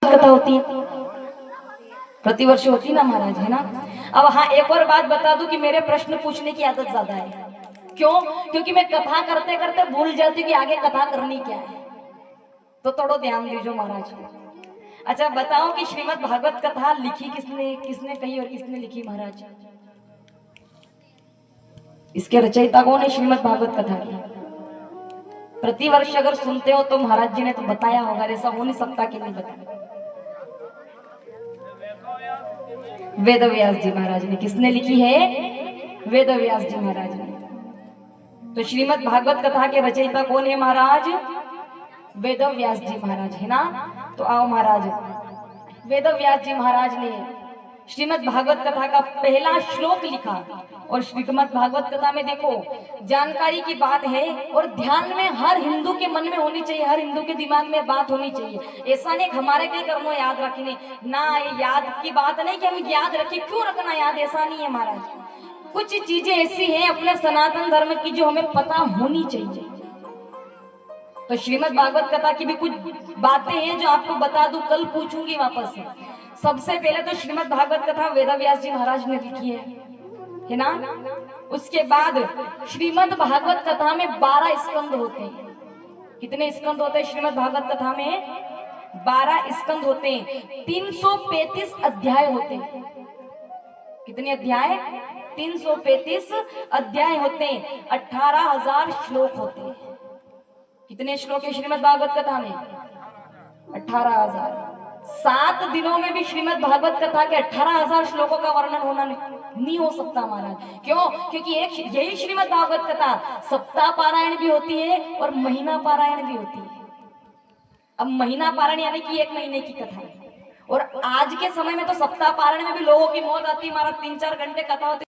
कथा होती है, प्रतिवर्ष होती ना महाराज, है ना। अब हाँ, एक और बात बता दूं कि मेरे प्रश्न पूछने की आदत ज्यादा है। क्यों? क्योंकि मैं कथा करते करते भूल जाती हूँ कि आगे कथा करनी क्या है। तो थोड़ा ध्यान दीजिए महाराज। अच्छा बताओ कि श्रीमद् भागवत कथा लिखी किसने, किसने कही और किसने लिखी महाराज? इसके रचयिता कौन है श्रीमद् भागवत कथा की? प्रतिवर्ष अगर सुनते हो तो महाराज जी ने तो बताया होगा, ऐसा हो नहीं सकता कि नहीं बताया। वेद व्यास जी महाराज ने। किसने लिखी है? वेद व्यास जी महाराज ने। तो श्रीमद् भागवत कथा के रचयिता कौन है महाराज? वेद व्यास जी महाराज, है ना। तो आओ महाराज, वेद व्यास जी महाराज ने श्रीमद् भागवत कथा का पहला श्लोक लिखा। और श्रीमद् भागवत कथा में देखो, जानकारी की बात है और ध्यान में हर हिंदू के मन में होनी चाहिए, हर हिंदू के दिमाग में बात होनी चाहिए। ऐसा नहीं हमारे कई कर्मों याद रखने ना, ये याद की बात नहीं कि हम याद रखें, क्यों रखना याद, ऐसा नहीं है महाराज। कुछ चीजें ऐसी हैं अपने सनातन धर्म की जो हमें पता होनी चाहिए। तो श्रीमद् भागवत कथा की भी कुछ बातें हैं जो आपको बता दूं, कल पूछूंगी वापस से। सबसे पहले तो श्रीमद् भागवत कथा वेद व्यास जी महाराज ने लिखी है ना। उसके बाद श्रीमद् भागवत कथा में 12 स्कंद होते हैं। कितने स्कंद होते हैं श्रीमद् भागवत कथा में? 12 स्कंद होते हैं। 335 अध्याय होते हैं। कितने अध्याय? 335 अध्याय होते हैं। 18,000 श्लोक होते हैं। कितने श्लोक है श्रीमद् भागवत कथा में? 18,000। 7 दिनों में भी श्रीमद् भागवत कथा के 18,000 श्लोकों का वर्णन होना नहीं हो सकता महाराज। क्यों? क्योंकि एक यही श्रीमद् भागवत कथा सप्ताह पारायण भी होती है और महीना पारायण भी होती है। अब महीना पारायण यानी कि 1 महीने की कथा है, और आज के समय में तो सप्ताह पारायण में भी लोगों की मौत आती है महाराज। 3-4 घंटे कथा होती